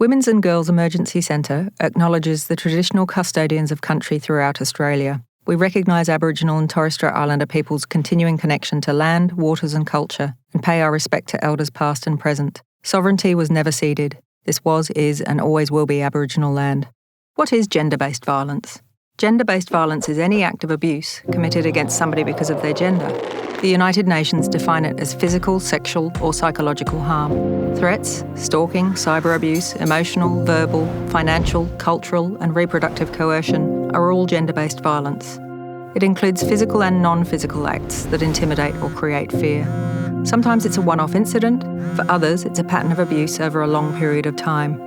Women's and Girls Emergency Centre acknowledges the traditional custodians of country throughout Australia. We recognise Aboriginal and Torres Strait Islander people's continuing connection to land, waters and culture, and pay our respect to elders past and present. Sovereignty was never ceded. This was, is and always will be Aboriginal land. What is gender-based violence? Gender-based violence is any act of abuse committed against somebody because of their gender. The United Nations define it as physical, sexual or psychological harm. Threats, stalking, cyber abuse, emotional, verbal, financial, cultural and reproductive coercion are all gender-based violence. It includes physical and non-physical acts that intimidate or create fear. Sometimes it's a one-off incident, for others it's a pattern of abuse over a long period of time.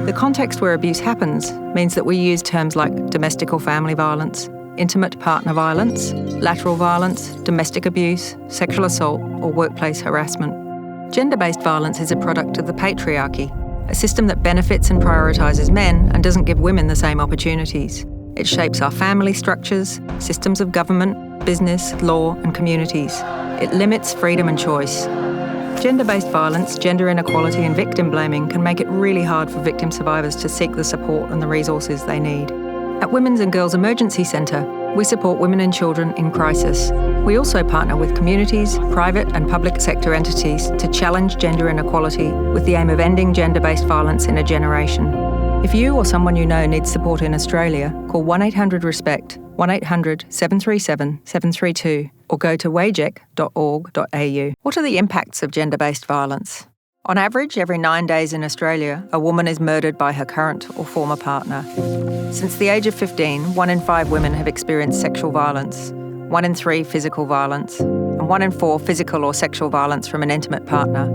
The context where abuse happens means that we use terms like domestic or family violence, intimate partner violence, lateral violence, domestic abuse, sexual assault or workplace harassment. Gender-based violence is a product of the patriarchy, a system that benefits and prioritises men and doesn't give women the same opportunities. It shapes our family structures, systems of government, business, law and communities. It limits freedom and choice. Gender-based violence, gender inequality and victim blaming can make it really hard for victim survivors to seek the support and the resources they need. At Women's and Girls Emergency Centre, we support women and children in crisis. We also partner with communities, private and public sector entities to challenge gender inequality with the aim of ending gender-based violence in a generation. If you or someone you know needs support in Australia, call 1800-RESPECT, 1800-737-732 or go to wagec.org.au. What are the impacts of gender-based violence? On average, every 9 days in Australia, a woman is murdered by her current or former partner. Since the age of 15, 1 in 5 women have experienced sexual violence, 1 in 3 physical violence, and 1 in 4 physical or sexual violence from an intimate partner.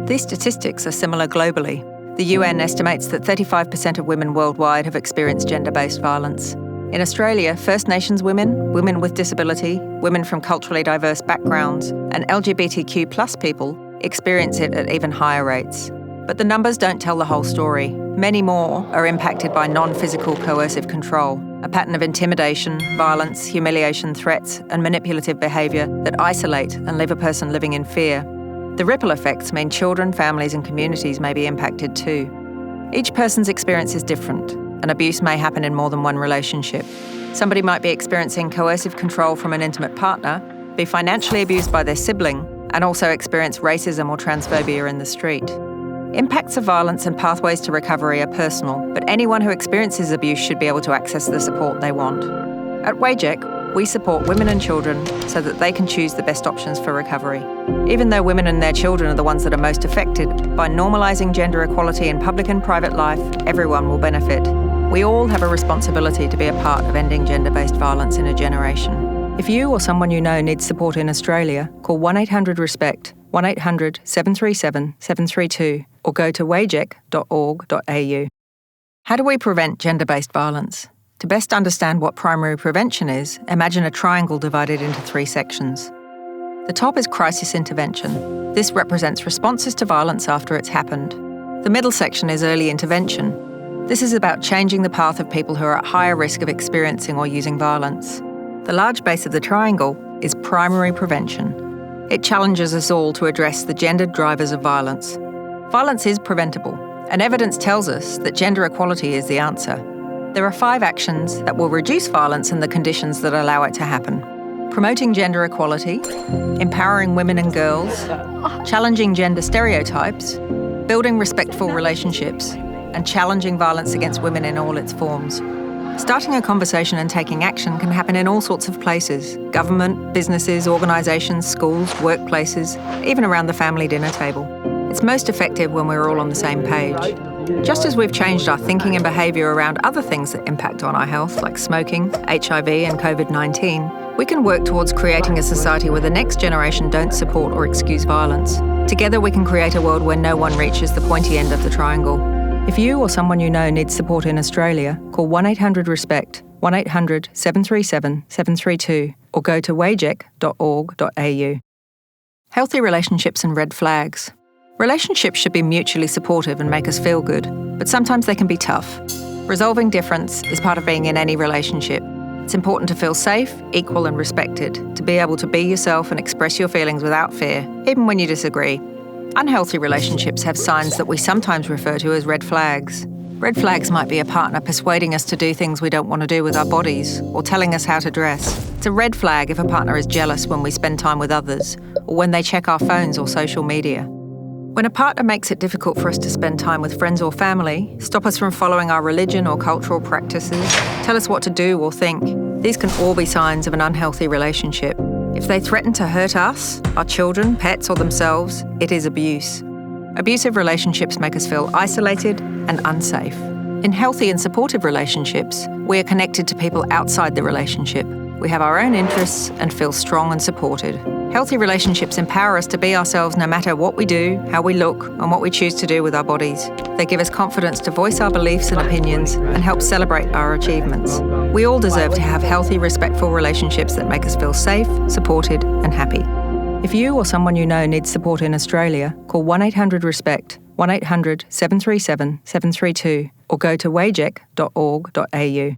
These statistics are similar globally. The UN estimates that 35% of women worldwide have experienced gender-based violence. In Australia, First Nations women, women with disability, women from culturally diverse backgrounds, and LGBTQ+ people experience it at even higher rates. But the numbers don't tell the whole story. Many more are impacted by non-physical coercive control, a pattern of intimidation, violence, humiliation, threats, and manipulative behaviour that isolate and leave a person living in fear. The ripple effects mean children, families, and communities may be impacted too. Each person's experience is different, and abuse may happen in more than one relationship. Somebody might be experiencing coercive control from an intimate partner, be financially abused by their sibling, and also experience racism or transphobia in the street. Impacts of violence and pathways to recovery are personal, but anyone who experiences abuse should be able to access the support they want. At WAGEC, we support women and children so that they can choose the best options for recovery. Even though women and their children are the ones that are most affected, by normalising gender equality in public and private life, everyone will benefit. We all have a responsibility to be a part of ending gender-based violence in a generation. If you or someone you know needs support in Australia, call 1800-RESPECT, 1800-737-732 or go to wagec.org.au. How do we prevent gender-based violence? To best understand what primary prevention is, imagine a triangle divided into 3 sections. The top is crisis intervention. This represents responses to violence after it's happened. The middle section is early intervention. This is about changing the path of people who are at higher risk of experiencing or using violence. The large base of the triangle is primary prevention. It challenges us all to address the gendered drivers of violence. Violence is preventable, and evidence tells us that gender equality is the answer. There are 5 actions that will reduce violence and the conditions that allow it to happen. Promoting gender equality, empowering women and girls, challenging gender stereotypes, building respectful relationships, and challenging violence against women in all its forms. Starting a conversation and taking action can happen in all sorts of places: government, businesses, organisations, schools, workplaces, even around the family dinner table. It's most effective when we're all on the same page. Just as we've changed our thinking and behaviour around other things that impact on our health, like smoking, HIV and COVID-19, we can work towards creating a society where the next generation don't support or excuse violence. Together we can create a world where no one reaches the pointy end of the triangle. If you or someone you know needs support in Australia, call 1800-RESPECT, 1800-737-732 or go to wagec.org.au. Healthy relationships and red flags. Relationships should be mutually supportive and make us feel good, but sometimes they can be tough. Resolving difference is part of being in any relationship. It's important to feel safe, equal and respected, to be able to be yourself and express your feelings without fear, even when you disagree. Unhealthy relationships have signs that we sometimes refer to as red flags. Red flags might be a partner persuading us to do things we don't want to do with our bodies, or telling us how to dress. It's a red flag if a partner is jealous when we spend time with others, or when they check our phones or social media. When a partner makes it difficult for us to spend time with friends or family, stop us from following our religion or cultural practices, tell us what to do or think, these can all be signs of an unhealthy relationship. If they threaten to hurt us, our children, pets, or themselves, it is abuse. Abusive relationships make us feel isolated and unsafe. In healthy and supportive relationships, we are connected to people outside the relationship. We have our own interests and feel strong and supported. Healthy relationships empower us to be ourselves no matter what we do, how we look, and what we choose to do with our bodies. They give us confidence to voice our beliefs and opinions and help celebrate our achievements. We all deserve to have healthy, respectful relationships that make us feel safe, supported, and happy. If you or someone you know needs support in Australia, call 1-800-RESPECT, 1-800-737-732, or go to wagec.org.au.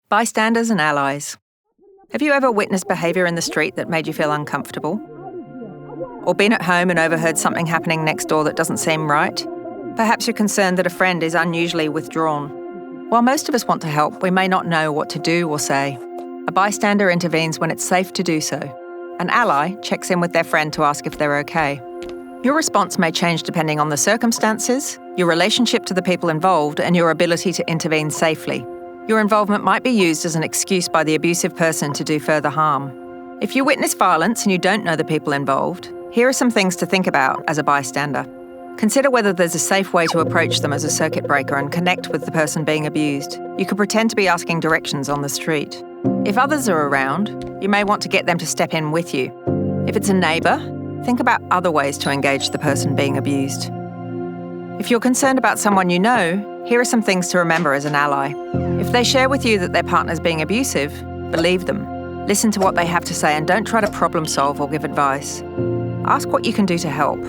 Bystanders and allies. Have you ever witnessed behaviour in the street that made you feel uncomfortable? Or been at home and overheard something happening next door that doesn't seem right? Perhaps you're concerned that a friend is unusually withdrawn. While most of us want to help, we may not know what to do or say. A bystander intervenes when it's safe to do so. An ally checks in with their friend to ask if they're okay. Your response may change depending on the circumstances, your relationship to the people involved, and your ability to intervene safely. Your involvement might be used as an excuse by the abusive person to do further harm. If you witness violence and you don't know the people involved, here are some things to think about as a bystander. Consider whether there's a safe way to approach them as a circuit breaker and connect with the person being abused. You could pretend to be asking directions on the street. If others are around, you may want to get them to step in with you. If it's a neighbour, think about other ways to engage the person being abused. If you're concerned about someone you know, here are some things to remember as an ally. If they share with you that their partner's being abusive, believe them. Listen to what they have to say and don't try to problem solve or give advice. Ask what you can do to help.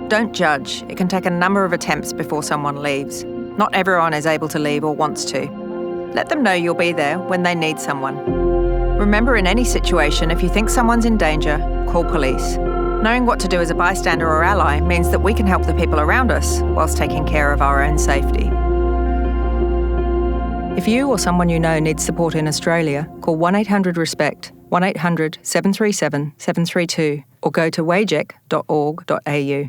Don't judge. It can take a number of attempts before someone leaves. Not everyone is able to leave or wants to. Let them know you'll be there when they need someone. Remember, in any situation, if you think someone's in danger, call police. Knowing what to do as a bystander or ally means that we can help the people around us whilst taking care of our own safety. If you or someone you know needs support in Australia, call 1-800-RESPECT, 1-800-737-732, or go to wagec.org.au.